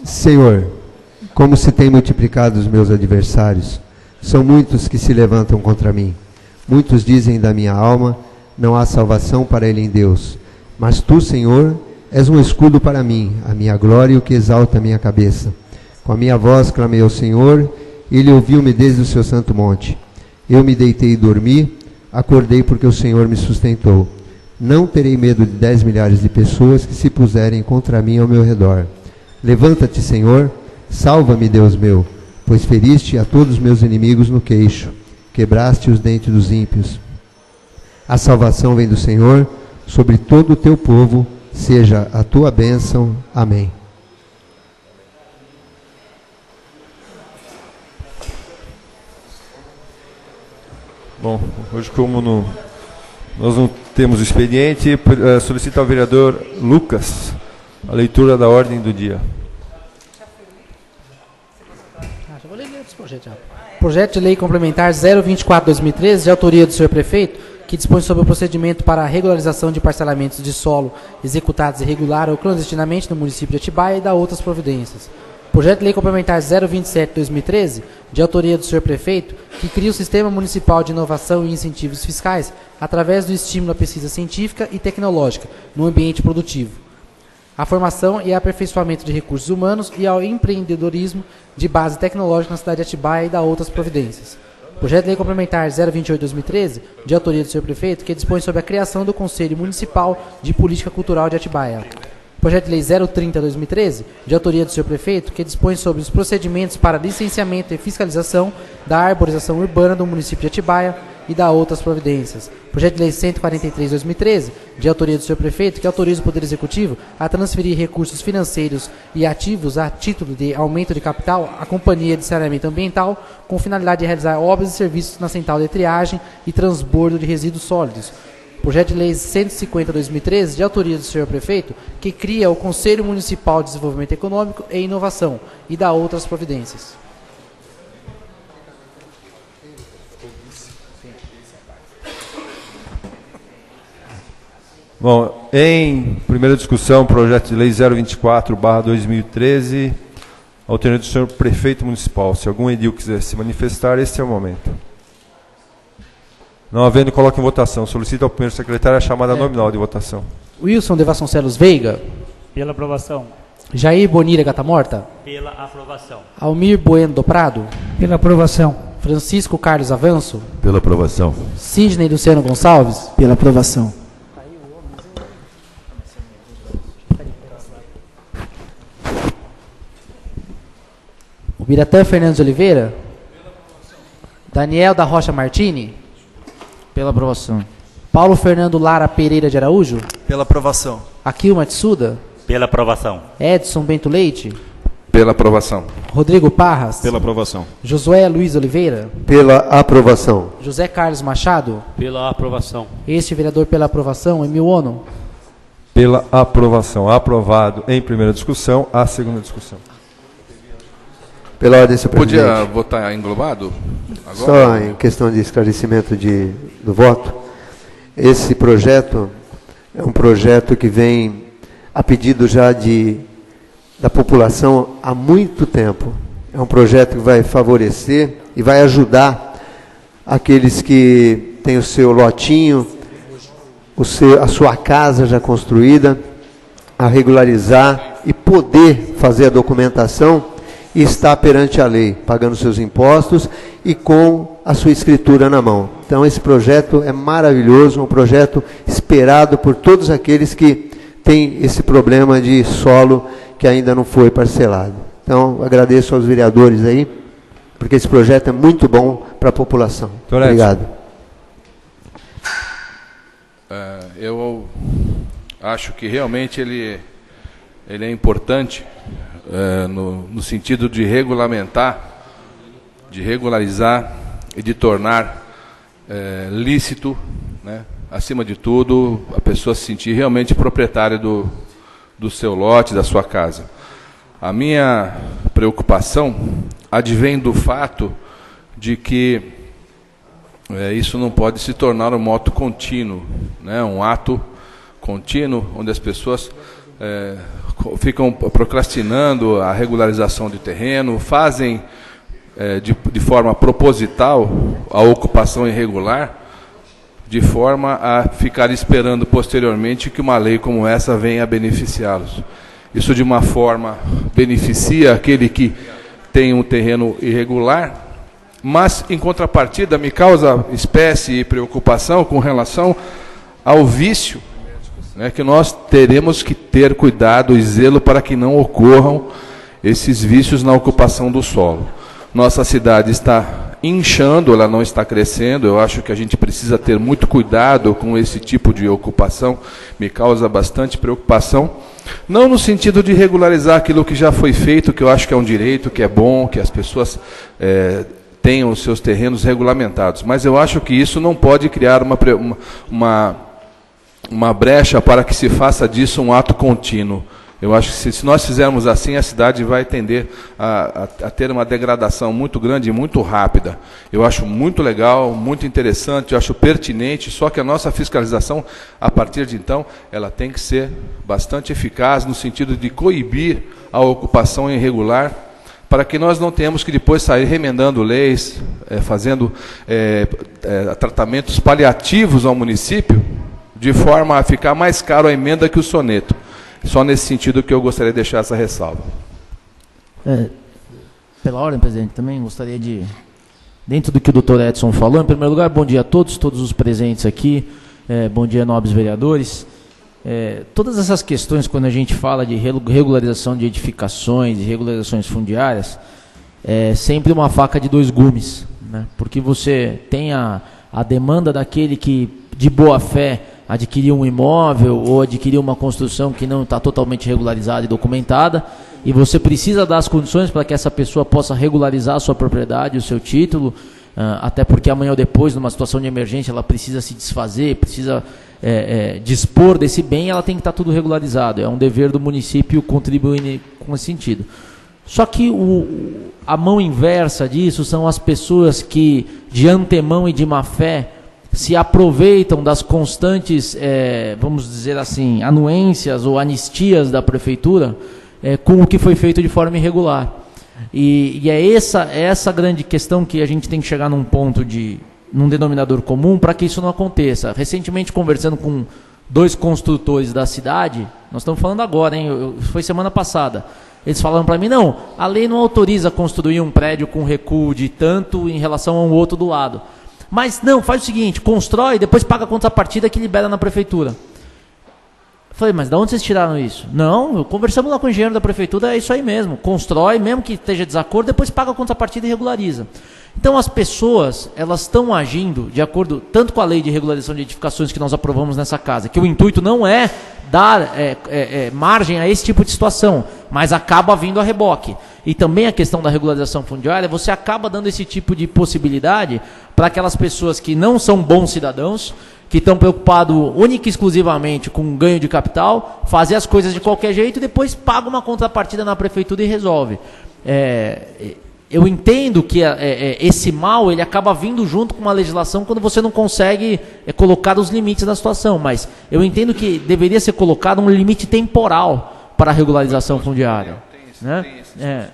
Senhor, como se tem multiplicado os meus adversários, são muitos que se levantam contra mim. Muitos dizem da minha alma, não há salvação para ele em Deus. Mas tu, Senhor, és um escudo para mim, a minha glória e o que exalta a minha cabeça. Com a minha voz clamei ao Senhor, e ele ouviu-me desde o seu santo monte. Eu me deitei e dormi, acordei porque o Senhor me sustentou. Não terei medo de 10 milhares de pessoas que se puserem contra mim ao meu redor. Levanta-te, Senhor, salva-me, Deus meu, pois feriste a todos os meus inimigos no queixo, quebraste os dentes dos ímpios. A salvação vem do Senhor, sobre todo o teu povo, seja a tua bênção. Amém. Bom, hoje como nós não temos expediente, solicito ao vereador Lucas a leitura da ordem do dia. Já vou ler esse projeto já. Projeto de Lei Complementar 024/2013, de autoria do senhor prefeito, que dispõe sobre o procedimento para a regularização de parcelamentos de solo executados irregular ou clandestinamente no município de Atibaia e da outras providências. Projeto de Lei Complementar 027/2013, de autoria do senhor prefeito, que cria o Sistema Municipal de Inovação e Incentivos Fiscais através do estímulo à pesquisa científica e tecnológica no ambiente produtivo, a formação e aperfeiçoamento de recursos humanos e ao empreendedorismo de base tecnológica na cidade de Atibaia e da outras providências. Projeto de Lei Complementar 028/2013, de autoria do senhor prefeito, que dispõe sobre a criação do Conselho Municipal de Política Cultural de Atibaia. Projeto de Lei 030/2013, de autoria do senhor prefeito, que dispõe sobre os procedimentos para licenciamento e fiscalização da arborização urbana do município de Atibaia e da outras providências. Projeto de Lei 143/2013, de autoria do senhor prefeito, que autoriza o Poder Executivo a transferir recursos financeiros e ativos a título de aumento de capital à Companhia de Saneamento Ambiental, com finalidade de realizar obras e serviços na central de triagem e transbordo de resíduos sólidos. Projeto de Lei 150/2013, de autoria do senhor prefeito, que cria o Conselho Municipal de Desenvolvimento Econômico e Inovação e da outras providências. Bom, em primeira discussão, projeto de lei 024/2013, autoria do senhor prefeito municipal. Se algum edil quiser se manifestar, este é o momento. Não havendo, coloque em votação. Solicito ao primeiro secretário a chamada nominal de votação. Wilson de Vasconcelos Veiga. Pela aprovação. Jair Bonira Gatamorta. Pela aprovação. Almir Bueno do Prado. Pela aprovação. Francisco Carlos Avanço. Pela aprovação. Sidney Luciano Gonçalves. Pela aprovação. Biratã Fernandes de Oliveira. Daniel da Rocha Martini. Pela aprovação. Paulo Fernando Lara Pereira de Araújo. Pela aprovação. Akil Matsuda. Pela aprovação. Edson Bento Leite. Pela aprovação. Rodrigo Parras. Pela aprovação. Josué Luiz Oliveira. Pela aprovação. José Carlos Machado. Pela aprovação. Este vereador pela aprovação, Emil Ono. Pela aprovação. Aprovado em primeira discussão. A segunda discussão. Pela ordem, senhor presidente. Podia votar englobado? Agora? Só em questão de esclarecimento do voto, esse projeto é um projeto que vem a pedido já da população há muito tempo. É um projeto que vai favorecer e vai ajudar aqueles que têm o seu lotinho, a sua casa já construída, a regularizar e poder fazer a documentação e estar perante a lei, pagando seus impostos e com a sua escritura na mão. Então esse projeto é maravilhoso, um projeto esperado por todos aqueles que têm esse problema de solo que ainda não foi parcelado. Então agradeço aos vereadores aí, porque esse projeto é muito bom para a população. Obrigado. Eu acho que realmente ele é importante no sentido de regulamentar, de regularizar e de tornar lícito, né, acima de tudo, a pessoa se sentir realmente proprietária do seu lote, da sua casa. A minha preocupação advém do fato de que isso não pode se tornar um moto contínuo, né, um ato contínuo, onde as pessoas ficam procrastinando a regularização de terreno, fazem de forma proposital a ocupação irregular, de forma a ficar esperando posteriormente que uma lei como essa venha a beneficiá-los. Isso, de uma forma, beneficia aquele que tem um terreno irregular, mas, em contrapartida, me causa espécie e preocupação com relação ao vício, né, que nós teremos que ter cuidado e zelo para que não ocorram esses vícios na ocupação do solo. Nossa cidade está inchando, ela não está crescendo. Eu acho que a gente precisa ter muito cuidado com esse tipo de ocupação, me causa bastante preocupação, não no sentido de regularizar aquilo que já foi feito, que eu acho que é um direito, que é bom, que as pessoas tenham os seus terrenos regulamentados, mas eu acho que isso não pode criar uma brecha para que se faça disso um ato contínuo. Eu acho que se nós fizermos assim, a cidade vai tender a ter uma degradação muito grande e muito rápida. Eu acho muito legal, muito interessante, eu acho pertinente, só que a nossa fiscalização, a partir de então, ela tem que ser bastante eficaz no sentido de coibir a ocupação irregular, para que nós não tenhamos que depois sair remendando leis, fazendo tratamentos paliativos ao município, de forma a ficar mais caro a emenda que o soneto. Só nesse sentido que eu gostaria de deixar essa ressalva. Pela ordem, presidente, também gostaria de, dentro do que o doutor Edson falou, em primeiro lugar, bom dia a todos os presentes aqui, bom dia, nobres vereadores. Todas essas questões, quando a gente fala de regularização de edificações e regularizações fundiárias, é sempre uma faca de dois gumes, né? Porque você tem a demanda daquele que, de boa fé, adquirir um imóvel ou adquirir uma construção que não está totalmente regularizada e documentada, e você precisa dar as condições para que essa pessoa possa regularizar a sua propriedade, o seu título, até porque amanhã ou depois, numa situação de emergência, ela precisa se desfazer, precisa dispor desse bem, ela tem que estar tudo regularizado. É um dever do município contribuir com esse sentido. Só que a mão inversa disso são as pessoas que, de antemão e de má fé, se aproveitam das constantes, vamos dizer assim, anuências ou anistias da prefeitura com o que foi feito de forma irregular. E é essa grande questão que a gente tem que chegar num ponto num denominador comum para que isso não aconteça. Recentemente, conversando com 2 construtores da cidade, nós estamos falando agora, foi semana passada, eles falaram para mim, não, a lei não autoriza construir um prédio com recuo de tanto em relação a um outro do lado. Mas não, faz o seguinte, constrói, depois paga a contrapartida que libera na prefeitura. Eu falei, mas de onde vocês tiraram isso? Não, conversamos lá com o engenheiro da prefeitura, é isso aí mesmo. Constrói, mesmo que esteja desacordo, depois paga a contrapartida e regulariza. Então as pessoas, elas estão agindo de acordo tanto com a lei de regularização de edificações que nós aprovamos nessa casa, que o intuito não é dar margem a esse tipo de situação, mas acaba vindo a reboque. E também a questão da regularização fundiária, você acaba dando esse tipo de possibilidade para aquelas pessoas que não são bons cidadãos, que estão preocupados única e exclusivamente com ganho de capital, fazer as coisas de qualquer jeito e depois paga uma contrapartida na prefeitura e resolve. Eu entendo que esse mal ele acaba vindo junto com uma legislação quando você não consegue colocar os limites da situação, mas eu entendo que deveria ser colocado um limite temporal para a regularização fundiária. Né?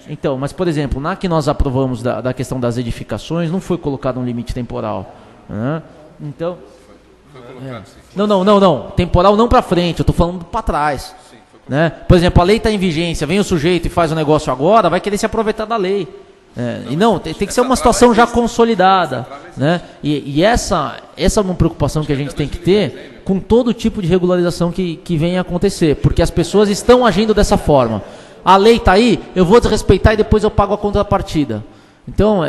Então, mas por exemplo, na que nós aprovamos da questão das edificações, não foi colocado um limite temporal. Né? Então, não, temporal não para frente, eu estou falando para trás. Né? Por exemplo, a lei está em vigência, vem o sujeito e faz o negócio agora, vai querer se aproveitar da lei. E não, tem que ser uma situação já consolidada. Né? E essa é uma preocupação que a gente tem que ter com todo tipo de regularização que venha a acontecer, porque as pessoas estão agindo dessa forma. A lei está aí, eu vou desrespeitar e depois eu pago a contrapartida. Então,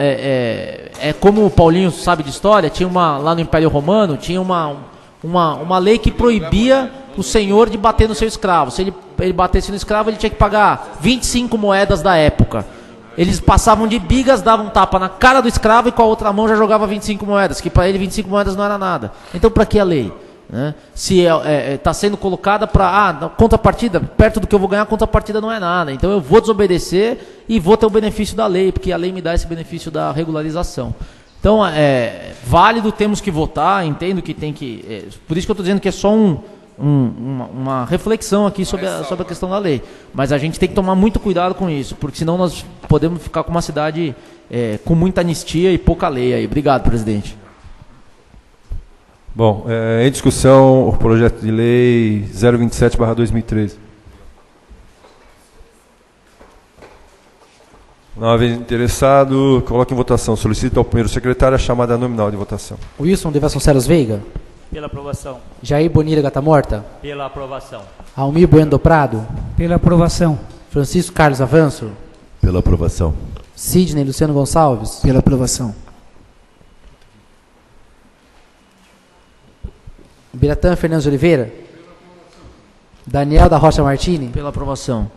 como o Paulinho sabe de história, tinha lá no Império Romano, tinha uma lei que proibia o senhor de bater no seu escravo. Se ele batesse no escravo, ele tinha que pagar 25 moedas da época. Eles passavam de bigas, davam um tapa na cara do escravo e com a outra mão já jogava 25 moedas, que para ele 25 moedas não era nada. Então, para que a lei? Né? Se está sendo colocada para contrapartida, perto do que eu vou ganhar, contrapartida não é nada. Então eu vou desobedecer e vou ter o benefício da lei, porque a lei me dá esse benefício da regularização. Então válido, temos que votar, entendo que tem que... por isso que eu estou dizendo que é só uma reflexão aqui sobre a questão da lei. Mas a gente tem que tomar muito cuidado com isso, porque senão nós podemos ficar com uma cidade com muita anistia e pouca lei aí. Obrigado, presidente. Bom, em discussão, o projeto de lei 027/2013. Não havendo interessado, coloque em votação. Solicito ao primeiro secretário a chamada nominal de votação. Wilson de Vasconcelos Veiga. Pela aprovação. Jair Bonira Gata Morta. Pela aprovação. Almir Bueno do Prado. Pela aprovação. Francisco Carlos Avanço. Pela aprovação. Sidney Luciano Gonçalves. Pela aprovação. Biratã Fernandes de Oliveira. Daniel da Rocha Martini. Pela aprovação.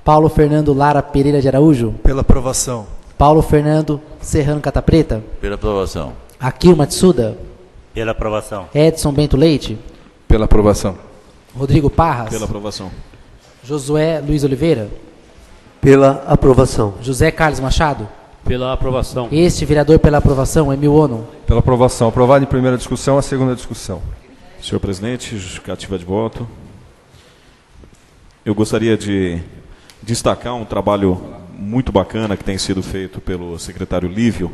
Paulo Fernando Lara Pereira de Araújo. Pela aprovação. Paulo Fernando Serrano Catapreta. Pela aprovação. Akio Matsuda. Pela aprovação. Edson Bento Leite. Pela aprovação. Rodrigo Parras. Pela aprovação. Josué Luiz Oliveira. Pela aprovação. José Carlos Machado. Pela aprovação. Este vereador pela aprovação, Emil Ono. Pela aprovação. Aprovado em primeira discussão, a segunda discussão. Senhor presidente, justificativa de voto. Eu gostaria de destacar um trabalho muito bacana que tem sido feito pelo secretário Lívio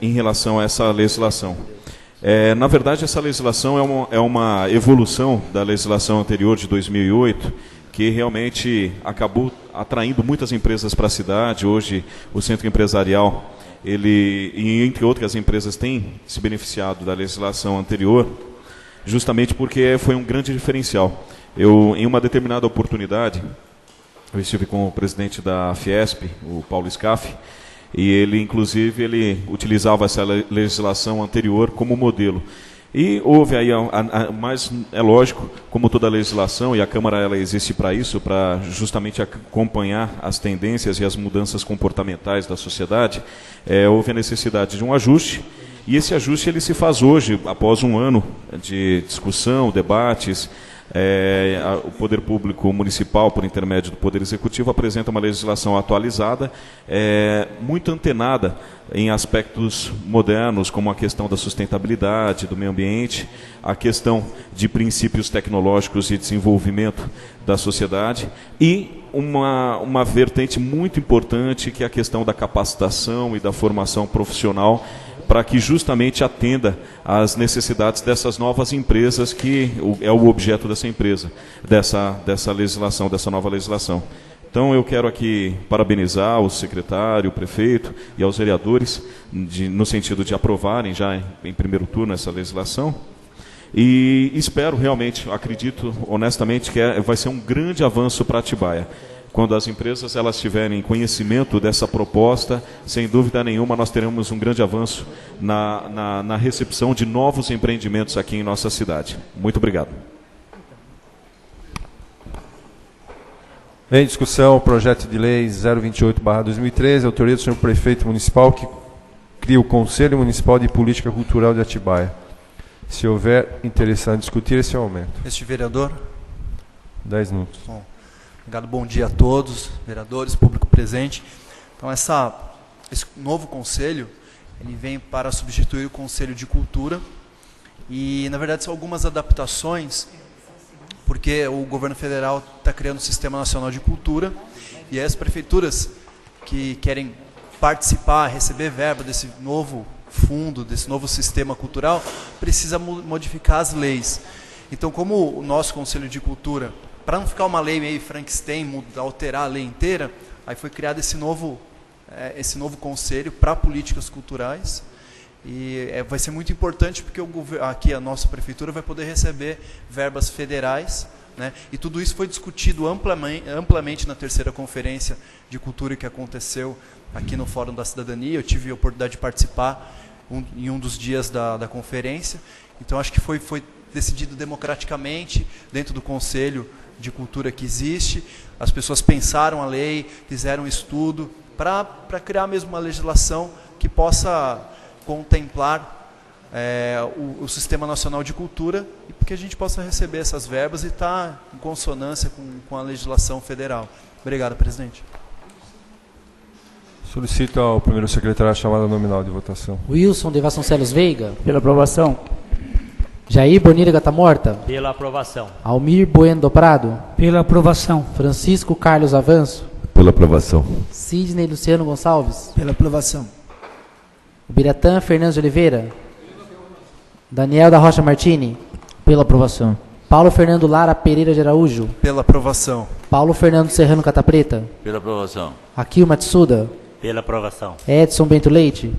em relação a essa legislação. Na verdade, essa legislação é uma evolução da legislação anterior de 2008, que realmente acabou atraindo muitas empresas para a cidade. Hoje, o centro empresarial, e entre outras empresas, tem se beneficiado da legislação anterior, justamente porque foi um grande diferencial. Em uma determinada oportunidade, eu estive com o presidente da Fiesp, o Paulo Scaff, e ele, inclusive, ele utilizava essa legislação anterior como modelo. E houve aí, mas é lógico, como toda legislação, e a Câmara ela existe para isso, para justamente acompanhar as tendências e as mudanças comportamentais da sociedade, houve a necessidade de um ajuste, e esse ajuste ele se faz hoje, após um ano de discussão, debates. O Poder Público Municipal, por intermédio do Poder Executivo, apresenta uma legislação atualizada, muito antenada em aspectos modernos, como a questão da sustentabilidade, do meio ambiente, a questão de princípios tecnológicos e desenvolvimento da sociedade, e uma vertente muito importante, que é a questão da capacitação e da formação profissional, para que justamente atenda às necessidades dessas novas empresas, que é o objeto dessa empresa, dessa legislação, dessa nova legislação. Então eu quero aqui parabenizar o secretário, o prefeito e aos vereadores, no sentido de aprovarem já em primeiro turno essa legislação. E espero realmente, acredito honestamente, que vai ser um grande avanço para Atibaia. Quando as empresas elas tiverem conhecimento dessa proposta, sem dúvida nenhuma, nós teremos um grande avanço na recepção de novos empreendimentos aqui em nossa cidade. Muito obrigado. Em discussão, o projeto de lei 028/2013, autoria do senhor prefeito municipal, que cria o Conselho Municipal de Política Cultural de Atibaia. Se houver interessado em discutir, esse é o momento. Este vereador. 10 minutos. Bom. Obrigado, bom dia a todos, vereadores, público presente. Então, esse novo conselho, ele vem para substituir o Conselho de Cultura, e, na verdade, são algumas adaptações, porque o governo federal está criando o Sistema Nacional de Cultura, e as prefeituras que querem participar, receber verba desse novo fundo, desse novo sistema cultural, precisa modificar as leis. Então, como o nosso Conselho de Cultura, para não ficar uma lei meio Frankenstein, alterar a lei inteira, aí foi criado esse novo conselho para políticas culturais, e vai ser muito importante, porque aqui a nossa prefeitura vai poder receber verbas federais, né? E tudo isso foi discutido amplamente na terceira conferência de cultura que aconteceu aqui no Fórum da Cidadania. Eu tive a oportunidade de participar em um dos dias da conferência. Então acho que foi decidido democraticamente dentro do Conselho de Cultura que existe. As pessoas pensaram a lei, fizeram um estudo para criar mesmo uma legislação que possa contemplar o Sistema Nacional de Cultura, e porque a gente possa receber essas verbas e estar em consonância com a legislação federal. Obrigado, presidente. Solicito ao primeiro secretário a chamada nominal de votação. Wilson de Vasconcelos Veiga. Pela aprovação. Jair Bonira Gata Morta. Pela aprovação. Almir Bueno do Prado. Pela aprovação. Francisco Carlos Avanço. Pela aprovação. Sidney Luciano Gonçalves. Pela aprovação. Biratã Fernandes de Oliveira. Daniel da Rocha Martini. Pela aprovação. Paulo Fernando Lara Pereira de Araújo. Pela aprovação. Paulo Fernando Serrano Catapreta. Pela aprovação. Akio Matsuda. Pela aprovação. Edson Bento Leite.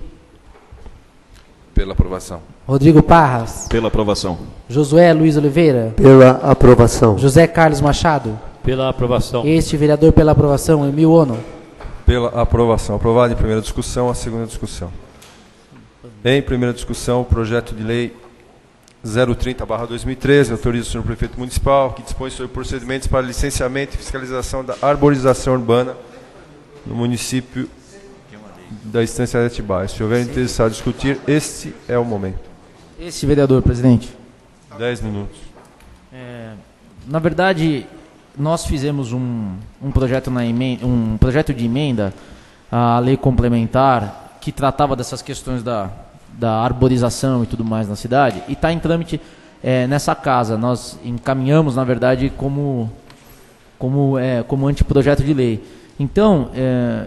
Pela aprovação. Rodrigo Parras. Pela aprovação. Josué Luiz Oliveira. Pela aprovação. José Carlos Machado. Pela aprovação. Este vereador pela aprovação, Emil Ono. Pela aprovação. Aprovado em primeira discussão, a segunda discussão. Em primeira discussão, o projeto de lei 030/2013, autoriza o senhor prefeito municipal, que dispõe sobre procedimentos para licenciamento e fiscalização da arborização urbana no município da Estância de Atibaia. Se houver interessado em discutir, este é o momento. Esse vereador, presidente. 10 minutos. Na verdade, nós fizemos um projeto de emenda à lei complementar que tratava dessas questões da arborização e tudo mais na cidade, e está em trâmite nessa casa. Nós encaminhamos, na verdade, como anteprojeto de lei. Então,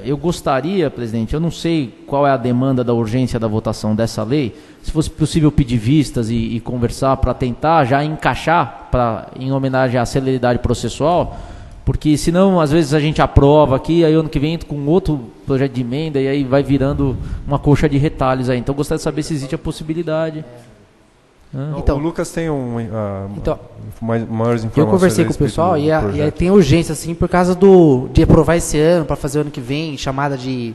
eu gostaria, presidente, eu não sei qual é a demanda da urgência da votação dessa lei, se fosse possível pedir vistas e conversar para tentar já encaixar em homenagem à celeridade processual, porque senão às vezes a gente aprova aqui, aí ano que vem entra com outro projeto de emenda e aí vai virando uma coxa de retalhos aí. Então eu gostaria de saber se existe a possibilidade. Então, o Lucas tem maiores informações. Eu conversei com o pessoal e aí tem urgência assim por causa de aprovar esse ano para fazer o ano que vem, chamada de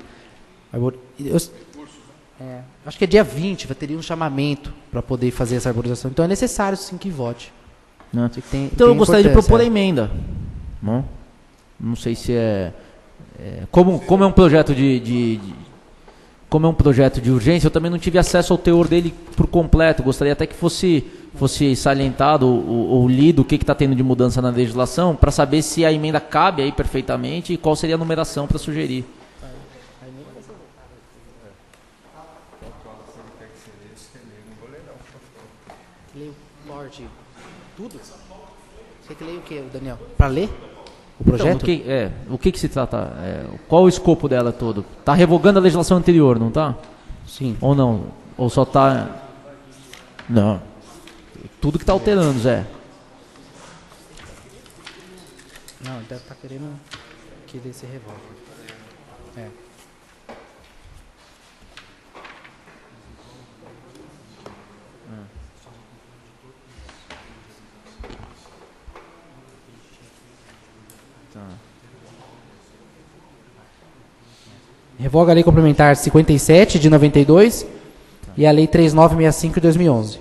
acho que é dia 20, vai ter um chamamento para poder fazer essa arborização. Então é necessário sim que vote. Então eu gostaria de propor a emenda. Não sei se como é um projeto como é um projeto de urgência, eu também não tive acesso ao teor dele por completo. Gostaria até que fosse salientado ou lido o que está tendo de mudança na legislação, para saber se a emenda cabe aí perfeitamente e qual seria a numeração para sugerir. Leio o artigo. Tudo? Você que lê o que, Daniel? Para ler? O projeto? Então, o que se trata? Qual o escopo dela todo? Está revogando a legislação anterior, não está? Sim. Ou não? Ou só está... Não. Tudo que está alterando, Zé. Não, ele deve estar querendo que ele se revogue. Revoga a Lei Complementar 57 de 92 e a Lei 3965 de 2011.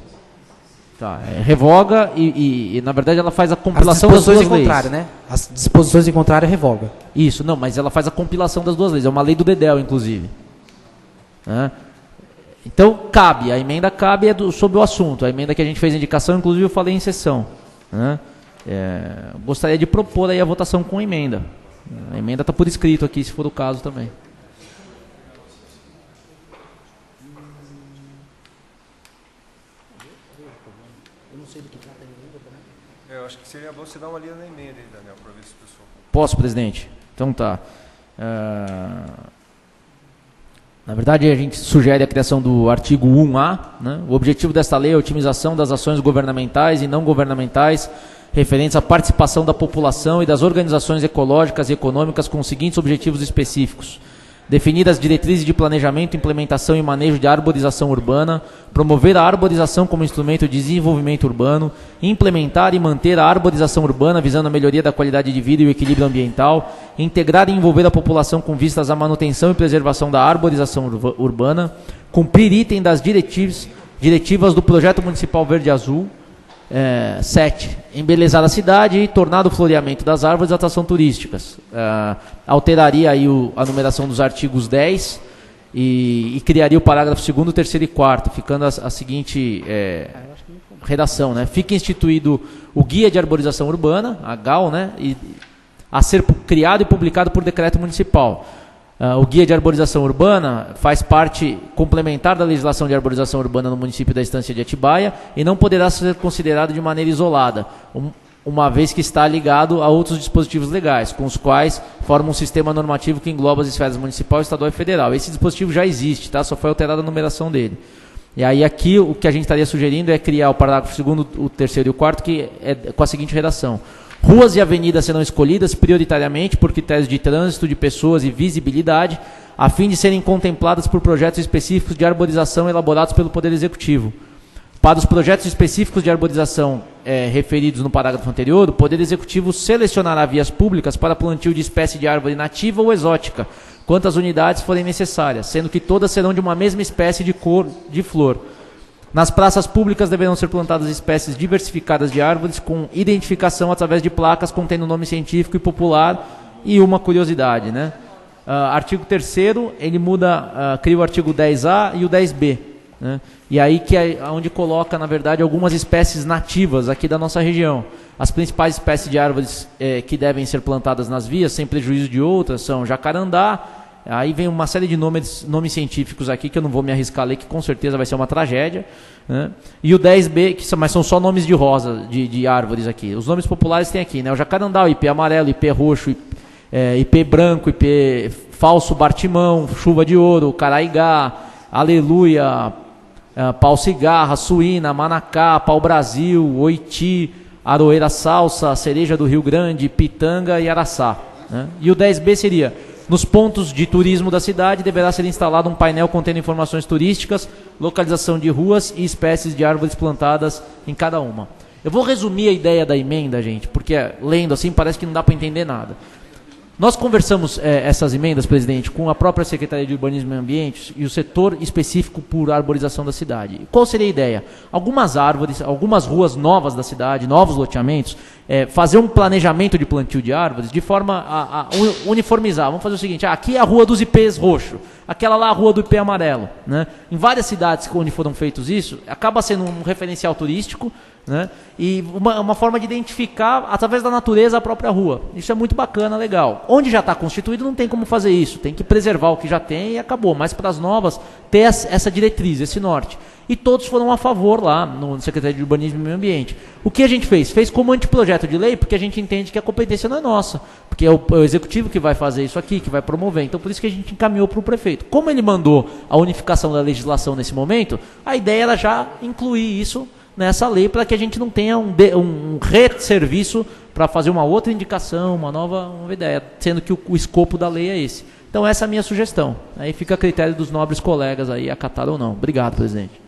Tá, revoga e na verdade ela faz a compilação das duas leis. Né? As disposições em contrário revoga. Isso, não, mas ela faz a compilação das duas leis. É uma lei do Dedel, inclusive. Então cabe, a emenda cabe sobre o assunto. A emenda que a gente fez a indicação, inclusive eu falei em sessão. Gostaria de propor aí a votação com emenda. A emenda está por escrito aqui, se for o caso também. Eu acho que seria bom você dar uma lida na emenda aí, Daniel, para ver se o pessoal... Posso, presidente? Então tá. Na verdade, a gente sugere a criação do artigo 1A. O objetivo desta lei é a otimização das ações governamentais e não governamentais referentes à participação da população e das organizações ecológicas e econômicas com os seguintes objetivos específicos: definir as diretrizes de planejamento, implementação e manejo de arborização urbana, promover a arborização como instrumento de desenvolvimento urbano, implementar e manter a arborização urbana visando a melhoria da qualidade de vida e o equilíbrio ambiental, integrar e envolver a população com vistas à manutenção e preservação da arborização urbana, cumprir item das diretivas do Projeto Municipal Verde Azul. 7. Embelezar a cidade e tornar o floreamento das árvores atração turísticas. Alteraria aí a numeração dos artigos 10 e criaria o parágrafo 2º, 3º e 4º, ficando a seguinte redação. Fica instituído o Guia de Arborização Urbana, a GAU, a ser criado e publicado por decreto municipal. O Guia de Arborização Urbana faz parte complementar da legislação de arborização urbana no município da Estância de Atibaia e não poderá ser considerado de maneira isolada, uma vez que está ligado a outros dispositivos legais, com os quais forma um sistema normativo que engloba as esferas municipal, estadual e federal. Esse dispositivo já existe, tá? Só foi alterada a numeração dele. E aí aqui o que a gente estaria sugerindo é criar o parágrafo 2º, o 3º e o 4º, que é com a seguinte redação: ruas e avenidas serão escolhidas prioritariamente por critérios de trânsito, de pessoas e visibilidade, a fim de serem contempladas por projetos específicos de arborização elaborados pelo Poder Executivo. Para os projetos específicos de arborização referidos no parágrafo anterior, o Poder Executivo selecionará vias públicas para plantio de espécie de árvore nativa ou exótica, quantas unidades forem necessárias, sendo que todas serão de uma mesma espécie de cor de flor. Nas praças públicas deverão ser plantadas espécies diversificadas de árvores com identificação através de placas contendo nome científico e popular e uma curiosidade, né? Artigo 3º, ele cria o artigo 10A e o 10B, né? E aí que é onde coloca, na verdade, algumas espécies nativas aqui da nossa região. As principais espécies de árvores que devem ser plantadas nas vias, sem prejuízo de outras, são jacarandá. Aí vem uma série de nomes científicos aqui que eu não vou me arriscar a ler, que com certeza vai ser uma tragédia, né? E o 10B, mas são só nomes de rosa, de árvores aqui. Os nomes populares tem aqui, né? O jacarandá, o ipê amarelo, ipê roxo, ipê branco, ipê falso Bartimão, chuva de ouro, caraigá, aleluia, pau-cigarra, suína, manacá, pau-brasil, oiti, aroeira salsa, cereja do Rio Grande, pitanga e araçá, né? E o 10B seria: nos pontos de turismo da cidade deverá ser instalado um painel contendo informações turísticas, localização de ruas e espécies de árvores plantadas em cada uma. Eu vou resumir a ideia da emenda, gente, porque lendo assim parece que não dá para entender nada. Nós conversamos essas emendas, presidente, com a própria Secretaria de Urbanismo e Meio Ambiente e o setor específico por arborização da cidade. Qual seria a ideia? Algumas árvores, algumas ruas novas da cidade, novos loteamentos, fazer um planejamento de plantio de árvores de forma a uniformizar. Vamos fazer o seguinte: aqui é a rua dos ipês roxo, aquela lá a rua do ipê amarelo, né? Em várias cidades onde foram feitos isso, acaba sendo um referencial turístico, né? E uma forma de identificar através da natureza a própria rua. Isso é muito bacana, legal. Onde já está constituído não tem como fazer isso, tem que preservar o que já tem e acabou. Mas para as novas, ter essa diretriz, esse norte. E todos foram a favor lá no Secretaria de Urbanismo e Meio Ambiente. O que a gente fez? Fez como anteprojeto de lei, porque a gente entende que a competência não é nossa, porque é o Executivo que vai fazer isso aqui, que vai promover. Então por isso que a gente encaminhou para o prefeito. Como ele mandou a unificação da legislação nesse momento, a ideia era já incluir isso nessa lei, para que a gente não tenha um resserviço para fazer uma outra indicação, uma nova ideia, sendo que o escopo da lei é esse. Então essa é a minha sugestão. Aí fica a critério dos nobres colegas aí, acatar ou não. Obrigado, presidente.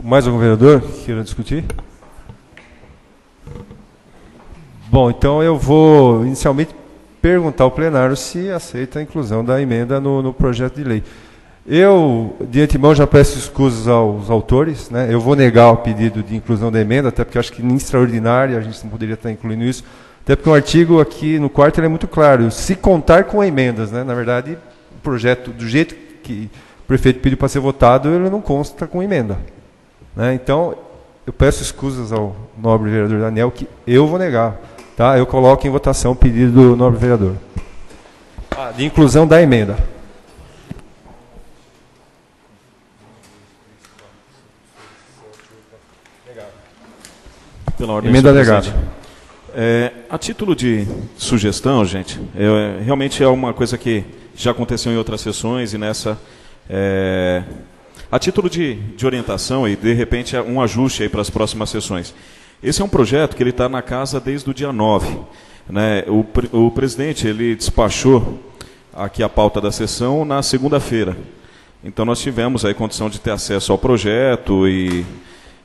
Mais algum vereador que queira discutir? Bom, então eu vou inicialmente perguntar ao plenário se aceita a inclusão da emenda no projeto de lei. Eu, de antemão, já peço escusas aos autores, né? Eu vou negar o pedido de inclusão da emenda, até porque acho que em extraordinária a gente não poderia estar incluindo isso, até porque o artigo aqui no 4º ele é muito claro: se contar com emendas, né? Na verdade, o projeto, do jeito que o prefeito pediu para ser votado, ele não consta com emenda, né? Então, eu peço escusas ao nobre vereador Daniel, que eu vou negar, tá? Eu coloco em votação o pedido do nobre vereador de inclusão da emenda. Pela ordem, emenda negada. A título de sugestão, gente, realmente é uma coisa que já aconteceu em outras sessões e nessa... a título de orientação e, de repente, um ajuste aí para as próximas sessões. Esse é um projeto que ele está na casa desde o dia 9. Né? O presidente ele despachou aqui a pauta da sessão na segunda-feira. Então, nós tivemos aí condição de ter acesso ao projeto e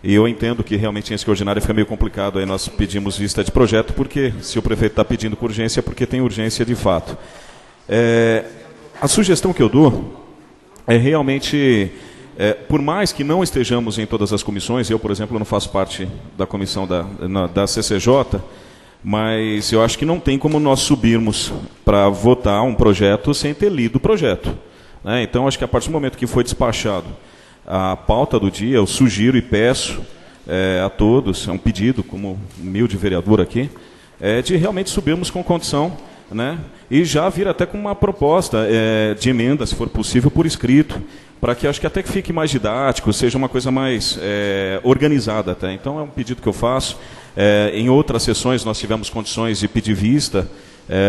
eu entendo que realmente em extraordinária fica meio complicado. Aí nós pedimos vista de projeto, porque se o prefeito está pedindo com urgência, é porque tem urgência de fato. A sugestão que eu dou é realmente... por mais que não estejamos em todas as comissões, eu, por exemplo, não faço parte da comissão da CCJ, mas eu acho que não tem como nós subirmos para votar um projeto sem ter lido o projeto, né? Então, acho que a partir do momento que foi despachado a pauta do dia, eu sugiro e peço a todos, é um pedido, como humilde vereador aqui, de realmente subirmos com condição né? E já vir até com uma proposta de emenda, se for possível, por escrito, para que acho que até que fique mais didático, seja uma coisa mais organizada até. Então é um pedido que eu faço. Em outras sessões nós tivemos condições de pedir vista.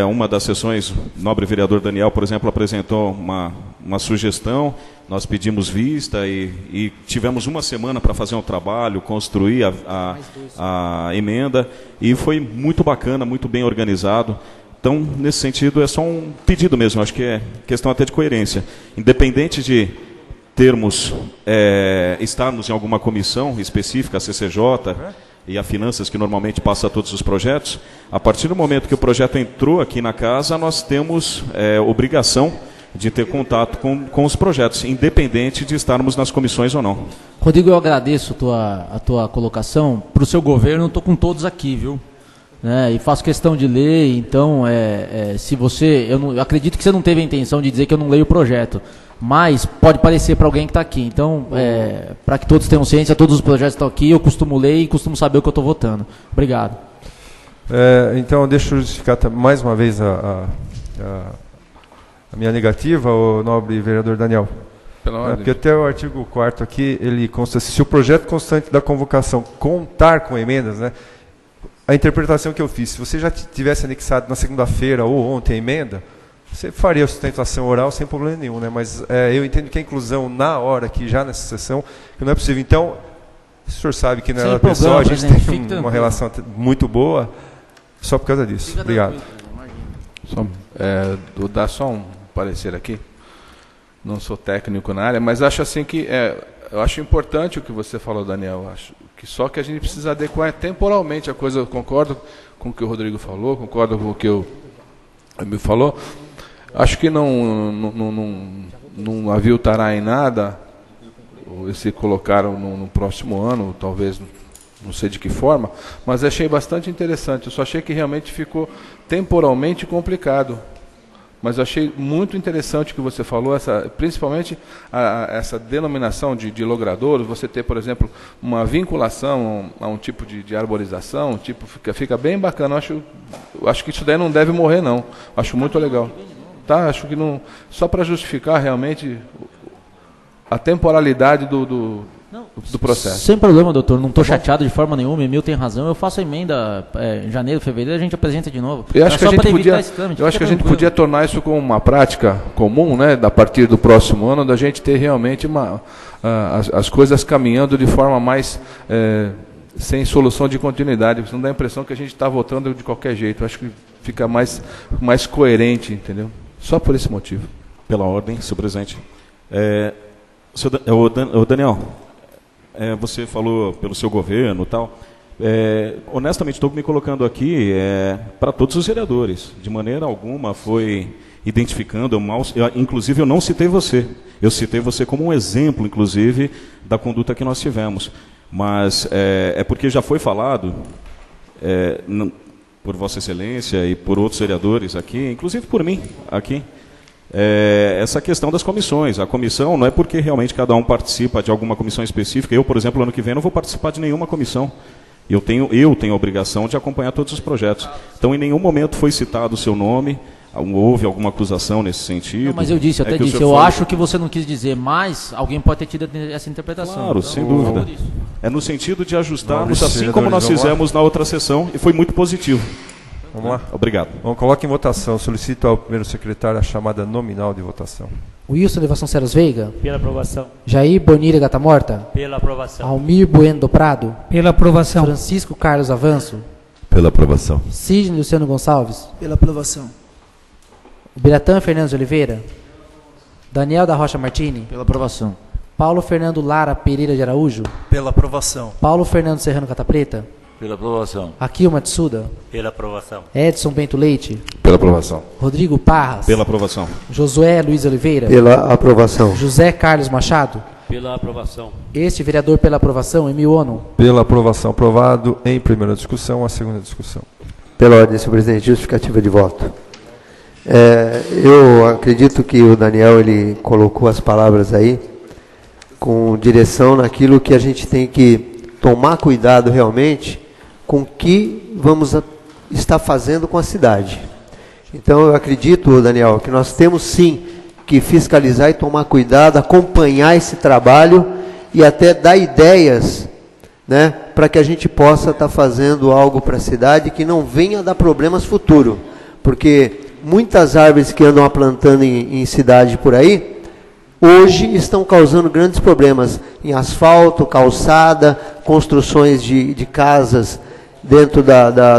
Uma das sessões, o nobre vereador Daniel, por exemplo, apresentou uma sugestão, nós pedimos vista e tivemos uma semana para fazer um trabalho, construir a emenda, e foi muito bacana, muito bem organizado. Então, nesse sentido, é só um pedido mesmo, acho que é questão até de coerência. Independente de estarmos em alguma comissão específica, a CCJ e a Finanças, que normalmente passa todos os projetos, a partir do momento que o projeto entrou aqui na casa, nós temos obrigação de ter contato com os projetos, independente de estarmos nas comissões ou não. Rodrigo, eu agradeço a tua colocação. Para o seu governo, eu estou com todos aqui, viu? E faço questão de ler, então, se você... Eu acredito que você não teve a intenção de dizer que eu não leio o projeto, mas pode parecer para alguém que está aqui. Então, para que todos tenham ciência, todos os projetos estão aqui, eu costumo ler e costumo saber o que eu estou votando. Obrigado. Então, deixa eu justificar mais uma vez a minha negativa, o nobre vereador Daniel. Porque até o artigo 4º aqui, ele consta, se o projeto constante da convocação contar com emendas, né? A interpretação que eu fiz, se você já tivesse anexado na segunda-feira ou ontem a emenda, você faria a sustentação oral sem problema nenhum, né? Mas eu entendo que a inclusão na hora, aqui já nessa sessão, que não é possível. Então, o senhor sabe que na pessoal a gente tem uma relação muito boa, só por causa disso. Obrigado. Vou dar só um parecer aqui. Não sou técnico na área, mas acho assim que eu acho importante o que você falou, Daniel. Acho que só que a gente precisa adequar temporalmente a coisa. Eu concordo com o que o Rodrigo falou, concordo com o que o me falou. Acho que não aviltará em nada se colocaram no próximo ano, talvez, não sei de que forma, mas achei bastante interessante. Eu só achei que realmente ficou temporalmente complicado. Mas eu achei muito interessante o que você falou, principalmente essa denominação de logradouros, você ter, por exemplo, uma vinculação a um tipo de arborização, fica bem bacana. Eu acho que isso daí não deve morrer, não. Acho muito legal. Tá? Acho que não, só para justificar realmente a temporalidade do processo. Sem problema, doutor. Não estou chateado de forma nenhuma. Emil tem razão. Eu faço a emenda em janeiro, fevereiro, a gente apresenta de novo. Eu acho que a gente podia tornar isso como uma prática comum, né, a partir do próximo ano, da gente ter realmente as coisas caminhando de forma mais sem solução de continuidade. Não dá a impressão que a gente está votando de qualquer jeito. Eu acho que fica mais coerente, entendeu? Só por esse motivo. Pela ordem, senhor presidente. Daniel, você falou pelo seu governo e tal. Honestamente, estou me colocando aqui para todos os vereadores. De maneira alguma foi identificando, inclusive eu não citei você. Eu citei você como um exemplo, inclusive, da conduta que nós tivemos. Mas é porque já foi falado por Vossa Excelência e por outros vereadores aqui, inclusive por mim aqui, essa questão das comissões. A comissão não é porque realmente cada um participa de alguma comissão específica. Eu, por exemplo, ano que vem não vou participar de nenhuma comissão. Eu tenho a obrigação de acompanhar todos os projetos. Então, em nenhum momento foi citado o seu nome, houve alguma acusação nesse sentido. Não, mas eu disse, eu acho que você não quis dizer, mas alguém pode ter tido essa interpretação. Claro, então, sem dúvida. É no sentido de ajustarmos, assim como nós fizemos na outra sessão, e foi muito positivo. Vamos lá? Obrigado. Coloque em votação. Solicito ao primeiro secretário a chamada nominal de votação. Wilson de Vasconcelos Veiga. Pela aprovação. Jair Bonilha Gata Morta. Pela aprovação. Almir Bueno do Prado. Pela aprovação. Francisco Carlos Avanço. Pela aprovação. Sidney Luciano Gonçalves. Pela aprovação. Biratã Fernandes de Oliveira. Daniel da Rocha Martini. Pela aprovação. Paulo Fernando Lara Pereira de Araújo. Pela aprovação. Paulo Fernando Serrano Cata Preta. Pela aprovação. Akil Matsuda. Pela aprovação. Edson Bento Leite. Pela aprovação. Rodrigo Parras. Pela aprovação. Josué Luiz Oliveira. Pela aprovação. José Carlos Machado. Pela aprovação. Este vereador pela aprovação, Emil Ono. Pela aprovação. Aprovado em primeira discussão. A segunda discussão. Pela ordem, senhor presidente. Justificativa de voto. Eu acredito que o Daniel ele colocou as palavras aí com direção naquilo que a gente tem que tomar cuidado realmente com o que vamos estar fazendo com a cidade. Então, eu acredito, Daniel, que nós temos sim que fiscalizar e tomar cuidado, acompanhar esse trabalho e até dar ideias, né, para que a gente possa estar fazendo algo para a cidade que não venha a dar problemas futuro. Porque muitas árvores que andam plantando em cidade por aí, hoje estão causando grandes problemas em asfalto, calçada, construções de casas dentro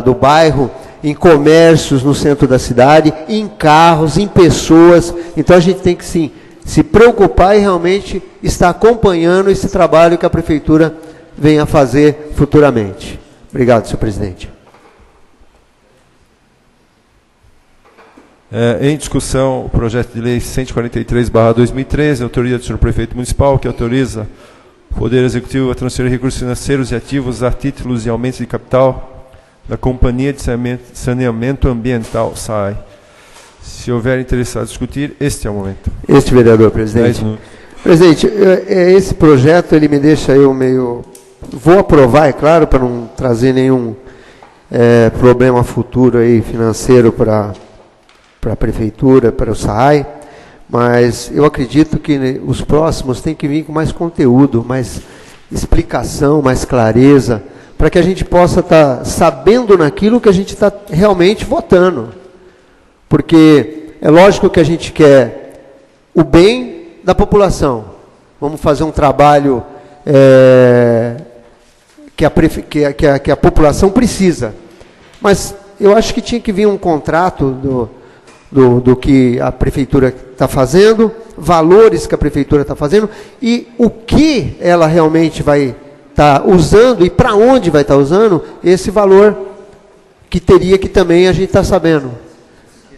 do bairro, em comércios no centro da cidade, em carros, em pessoas. Então a gente tem que sim se preocupar e realmente estar acompanhando esse trabalho que a Prefeitura vem a fazer futuramente. Obrigado, senhor presidente. Em discussão, o projeto de lei 143/2013, autoria do senhor prefeito municipal, que autoriza o Poder Executivo a transferir recursos financeiros e ativos a títulos e aumentos de capital da Companhia de Saneamento Ambiental, SAI. Se houver interessado em discutir, este é o momento. Este, vereador presidente. Presidente, esse projeto ele me deixa eu meio... Vou aprovar, é claro, para não trazer nenhum problema futuro aí financeiro para a Prefeitura, para o SAI, mas eu acredito que os próximos têm que vir com mais conteúdo, mais explicação, mais clareza, para que a gente possa estar sabendo naquilo que a gente está realmente votando. Porque é lógico que a gente quer o bem da população. Vamos fazer um trabalho que a população precisa. Mas eu acho que tinha que vir um contrato do que a Prefeitura está fazendo, valores que a Prefeitura está fazendo, e o que ela realmente vai estar usando e para onde vai estar usando esse valor que teria que também a gente está sabendo.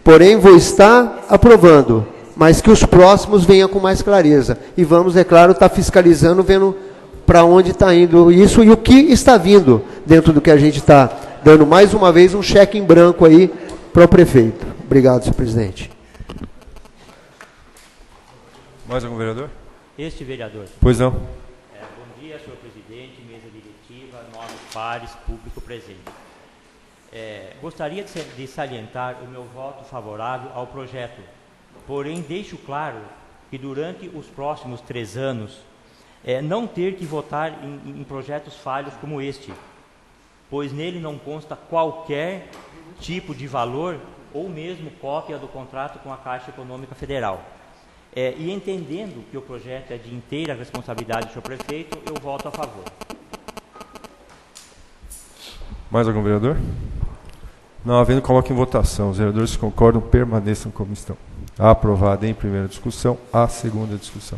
Porém, vou estar aprovando, mas que os próximos venham com mais clareza. E vamos, é claro, estar fiscalizando, vendo para onde está indo isso e o que está vindo dentro do que a gente está dando mais uma vez um cheque em branco aí para o prefeito. Obrigado, senhor presidente. Mais algum vereador? Este vereador. Pois não. Bom dia, senhor presidente, mesa diretiva, nobres pares, público presente. Gostaria de salientar o meu voto favorável ao projeto, porém deixo claro que durante os próximos 3 anos não ter que votar em projetos falhos como este, pois nele não consta qualquer tipo de valor ou mesmo cópia do contrato com a Caixa Econômica Federal. E entendendo que o projeto é de inteira responsabilidade do senhor prefeito, eu voto a favor. Mais algum vereador? Não havendo, coloque em votação. Os vereadores que concordam permaneçam como estão. Aprovado em primeira discussão, a segunda discussão.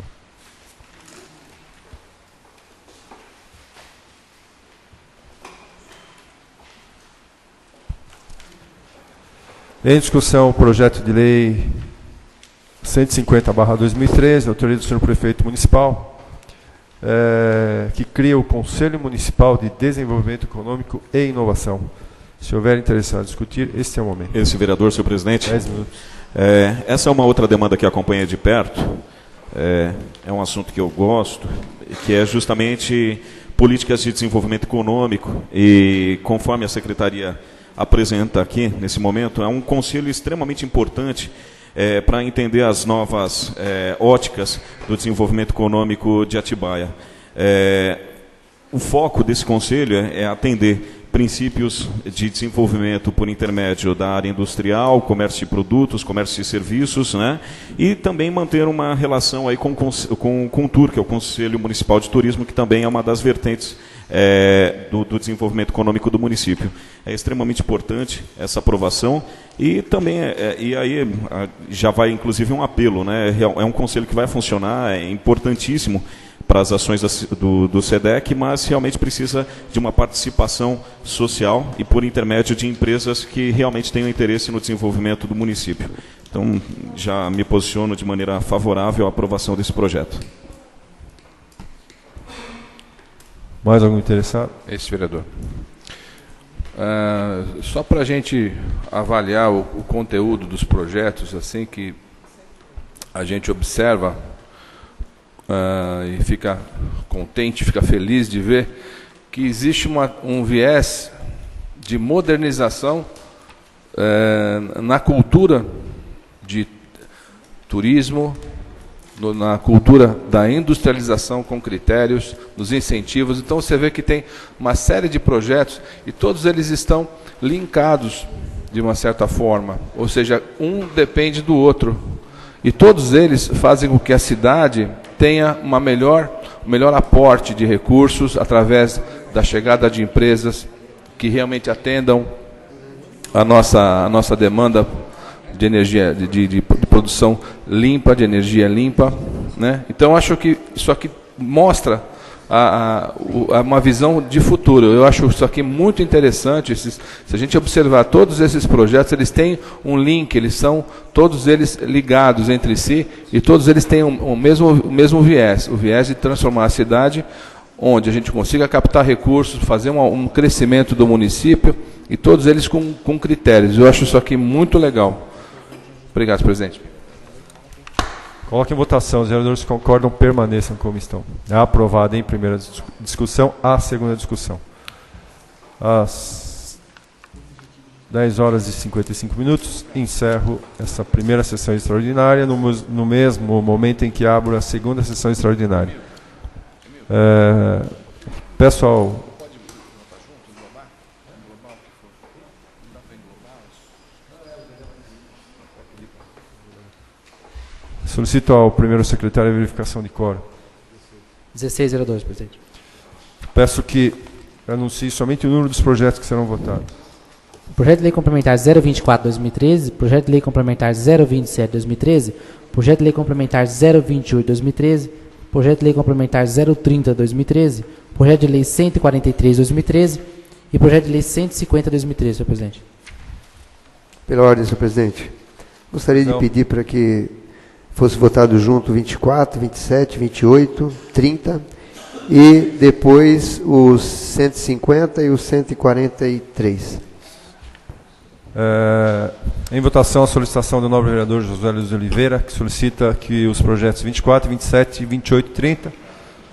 Em discussão, o projeto de lei 150/2013, autoria do senhor prefeito municipal, que cria o Conselho Municipal de Desenvolvimento Econômico e Inovação. Se houver interessado em discutir, este é o momento. Esse vereador, senhor presidente. 10 minutos. Essa é uma outra demanda que acompanha de perto. É um assunto que eu gosto, que é justamente políticas de desenvolvimento econômico. E conforme a secretaria apresenta aqui, nesse momento, é um conselho extremamente importante para entender as novas óticas do desenvolvimento econômico de Atibaia. O foco desse conselho é atender princípios de desenvolvimento por intermédio da área industrial, comércio de produtos, comércio de serviços, né? E também manter uma relação aí com o TUR, que é o Conselho Municipal de Turismo, que também é uma das vertentes do desenvolvimento econômico do município. É extremamente importante essa aprovação e também, e aí já vai inclusive um apelo, né? É um conselho que vai funcionar, é importantíssimo para as ações do SEDEC, mas realmente precisa de uma participação social e por intermédio de empresas que realmente tenham interesse no desenvolvimento do município. Então, já me posiciono de maneira favorável à aprovação desse projeto. Mais algum interessado? Esse vereador. Só para a gente avaliar o conteúdo dos projetos, assim que a gente observa e fica contente, fica feliz de ver que existe um viés de modernização na cultura de turismo, na cultura da industrialização com critérios, nos incentivos. Então você vê que tem uma série de projetos e todos eles estão linkados de uma certa forma, ou seja, um depende do outro. E todos eles fazem com que a cidade tenha um melhor aporte de recursos através da chegada de empresas que realmente atendam a nossa demanda de energia, de produção limpa, de energia limpa, né? Então acho que isso aqui mostra uma visão de futuro. Eu acho isso aqui muito interessante. Se a gente observar todos esses projetos, eles têm um link, todos eles ligados entre si, e todos eles têm o mesmo viés, o viés de transformar a cidade onde a gente consiga captar recursos, fazer um crescimento do município, e todos eles com critérios. Eu acho isso aqui muito legal. Obrigado, presidente. Coloque em votação. Os vereadores que concordam permaneçam como estão. É aprovado em primeira discussão. A segunda discussão. Às 10 horas e 55 minutos, encerro essa primeira sessão extraordinária, no mesmo momento em que abro a segunda sessão extraordinária. Peço ao... Solicito ao primeiro secretário a verificação de quórum. 16 vereadores, presidente. Peço que anuncie somente o número dos projetos que serão votados. Projeto de Lei Complementar 024/2013, Projeto de Lei Complementar 027/2013, Projeto de Lei Complementar 028/2013, Projeto de Lei Complementar 030/2013, Projeto de Lei 143/2013 e Projeto de Lei 150/2013, senhor presidente. Pela ordem, senhor presidente. Gostaria de pedir para que fosse votado junto 24, 27, 28, 30 e depois os 150 e os 143. Em votação a solicitação do nobre vereador José Luiz Oliveira, que solicita que os projetos 24, 27, 28 e 30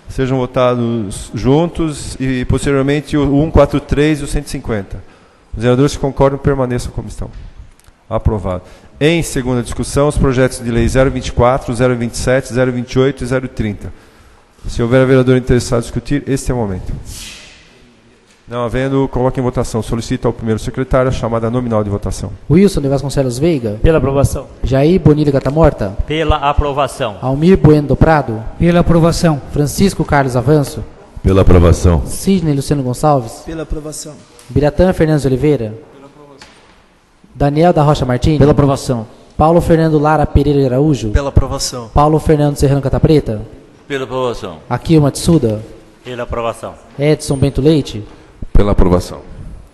sejam votados juntos e posteriormente o 143 e o 150. Os vereadores que concordam permaneçam como estão. Aprovado. Em segunda discussão, os projetos de lei 024, 027, 028 e 030. Se houver vereador interessado em discutir, este é o momento. Não havendo, coloque em votação. Solicito ao primeiro secretário a chamada nominal de votação. Wilson de Vasconcelos Veiga. Pela aprovação. Jair Bonilha Gatamorta. Pela aprovação. Almir Bueno do Prado. Pela aprovação. Francisco Carlos Avanço. Pela aprovação. Sidney Luciano Gonçalves. Pela aprovação. Biratã Fernandes de Oliveira. Daniel da Rocha Martins. Pela aprovação. Paulo Fernando Lara Pereira de Araújo. Pela aprovação. Paulo Fernando Serrano Cata Preta. Pela aprovação. Akio Matsuda. Pela aprovação. Edson Bento Leite. Pela aprovação.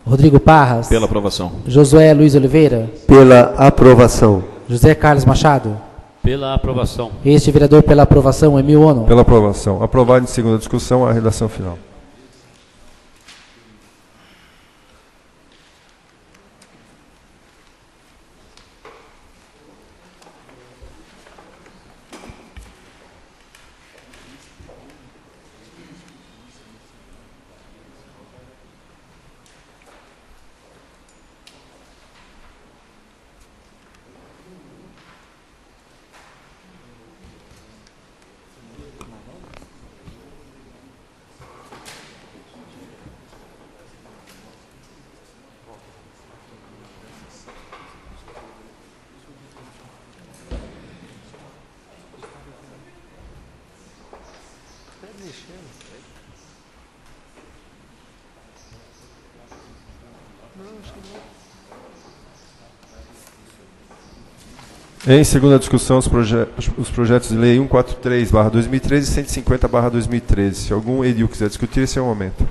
Rodrigo Parras. Pela aprovação. Josué Luiz Oliveira. Pela aprovação. José Carlos Machado. Pela aprovação. Este vereador pela aprovação, Emil Ono. Pela aprovação. Aprovado em segunda discussão a redação final. Em segunda discussão, os projetos de lei 143/2013 e 150/2013. Se algum edil quiser discutir, esse é o momento.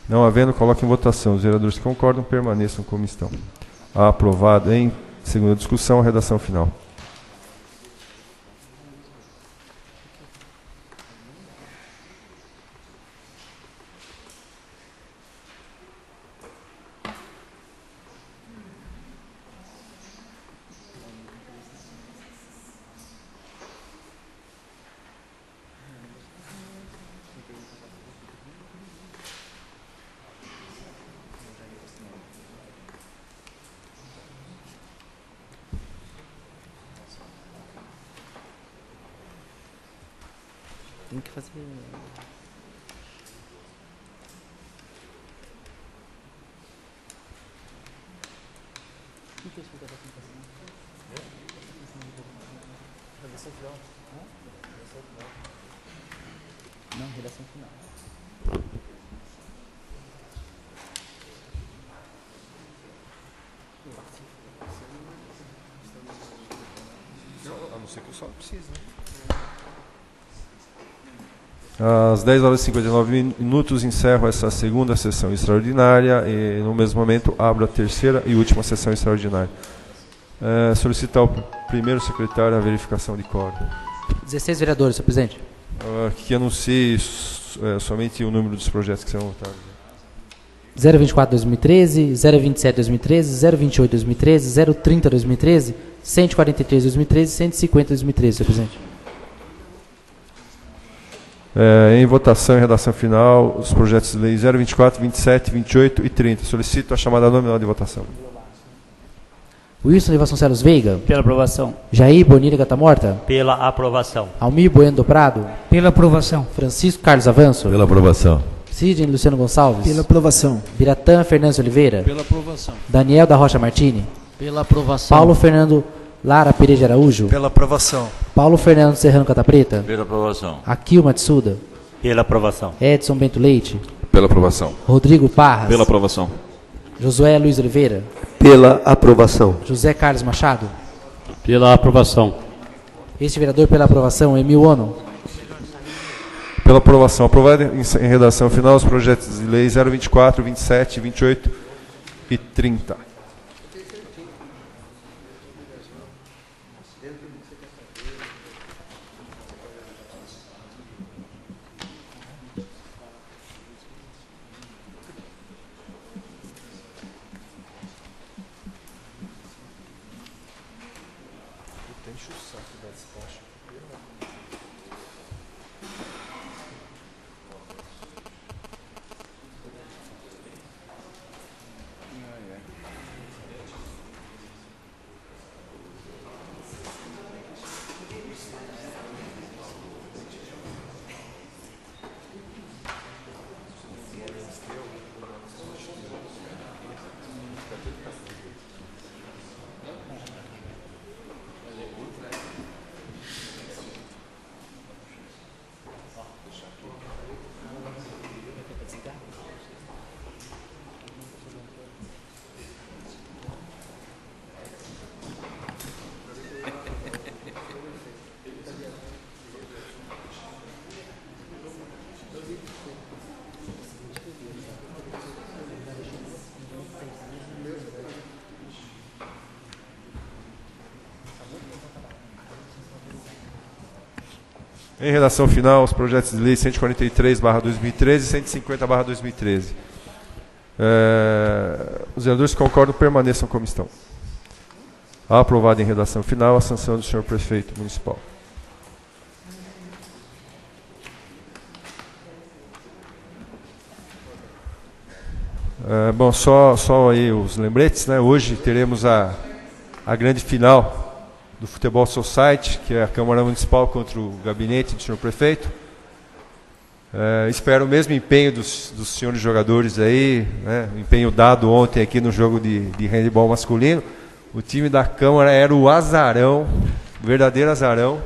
Não havendo, coloque em votação. Os vereadores que concordam permaneçam como estão. Aprovado em segunda discussão a redação final. Tem que fazer... Não, redação final. A não ser que eu só precise, Às 10 horas e 59 minutos encerro essa segunda sessão extraordinária e no mesmo momento abro a terceira e última sessão extraordinária. Solicitar ao primeiro secretário a verificação de quórum. 16 vereadores, senhor presidente. Que anuncie somente o número dos projetos que serão votados. 024-2013, 027-2013, 028-2013, 030-2013, 143-2013, 150-2013, senhor presidente. Em votação e redação final, os projetos de lei 024, 27, 28 e 30. Solicito a chamada nominal de votação. Wilson de Vasconcelos Veiga. Pela aprovação. Jair Bonilha Gatamorta. Pela aprovação. Almir Bueno do Prado. Pela aprovação. Francisco Carlos Avanço. Pela aprovação. Sidney Luciano Gonçalves. Pela aprovação. Biratã Fernandes Oliveira. Pela aprovação. Daniel da Rocha Martini. Pela aprovação. Paulo Fernando Lara Pereira de Araújo. Pela aprovação. Paulo Fernando Serrano Catapreta. Pela aprovação. Akil Matsuda. Pela aprovação. Edson Bento Leite. Pela aprovação. Rodrigo Parras. Pela aprovação. Josué Luiz Oliveira. Pela aprovação. José Carlos Machado. Pela aprovação. Este vereador pela aprovação, Emil Ono. Pela aprovação. Aprovado em redação final os projetos de lei 024, 27, 28 e 30. Em redação final, os projetos de lei 143/2013 e 150/2013. Os vereadores que concordam permaneçam como estão. Aprovado em redação final a sanção do senhor prefeito municipal. Bom, só aí os lembretes, né? Hoje teremos a grande final do Futebol Society, que é a Câmara Municipal contra o gabinete do senhor prefeito. Espero o mesmo empenho dos senhores jogadores aí, né? O empenho dado ontem aqui no jogo de handebol masculino. O time da Câmara era o azarão, o verdadeiro azarão,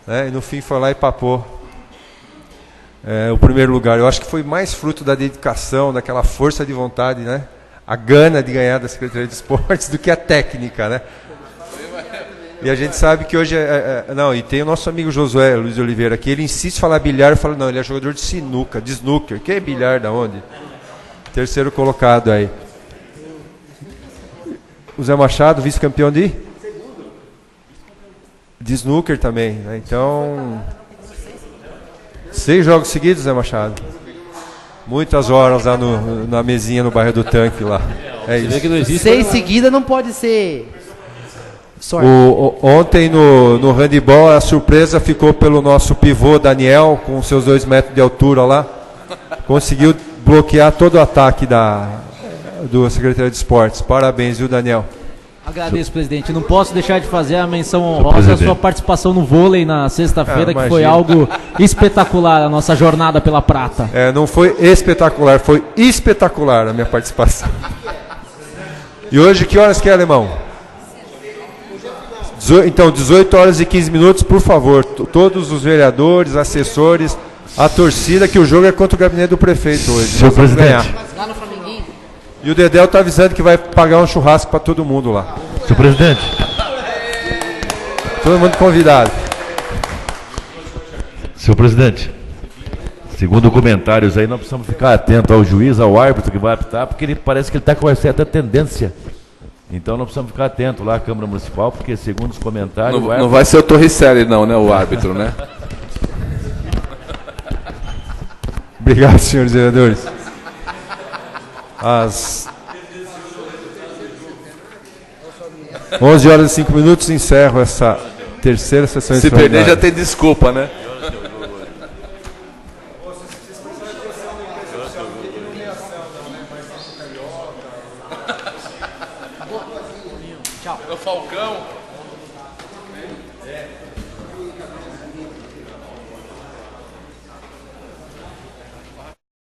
né? E no fim foi lá e papou o primeiro lugar. Eu acho que foi mais fruto da dedicação, daquela força de vontade, né? A gana de ganhar da Secretaria de Esportes do que a técnica, né? E a gente sabe que hoje não, e tem o nosso amigo Josué Luiz Oliveira aqui, ele insiste em falar bilhar, eu falo, não, ele é jogador de sinuca, de snooker. Que é bilhar da onde? Terceiro colocado aí. O Zé Machado, vice-campeão de snooker também, né? Então, 6 jogos seguidos, Zé Machado. Muitas horas lá na mesinha no bairro do Tanque lá. É isso. 6 seguidas não pode ser... Ontem no handebol a surpresa ficou pelo nosso pivô Daniel, com seus 2 metros de altura lá. Conseguiu bloquear todo o ataque do Secretaria de Esportes. Parabéns, viu, Daniel? Agradeço, presidente. Não posso deixar de fazer a menção honrosa à sua participação no vôlei na sexta-feira, que foi algo espetacular, a nossa jornada pela prata. Não foi espetacular, foi espetacular a minha participação. E hoje, que horas que é, Alemão? Então, 18 horas e 15 minutos, por favor, todos os vereadores, assessores, a torcida, que o jogo é contra o gabinete do prefeito hoje. Senhor presidente. Lá no Flamenguinho. E o Dedéu está avisando que vai pagar um churrasco para todo mundo lá. Senhor presidente. Todo mundo convidado. Senhor presidente. Segundo comentários aí, nós precisamos ficar atentos ao juiz, ao árbitro que vai apitar, porque ele parece que ele está com uma certa tendência. Então nós precisamos ficar atentos lá à Câmara Municipal, porque segundo os comentários... Não vai ser o Torricelli não, né, o árbitro, né? Obrigado, senhores vereadores. Às 11 horas e 5 minutos, encerro essa terceira sessão extraordinária. Se perder já tem desculpa, né? Tchau. É o Falcão.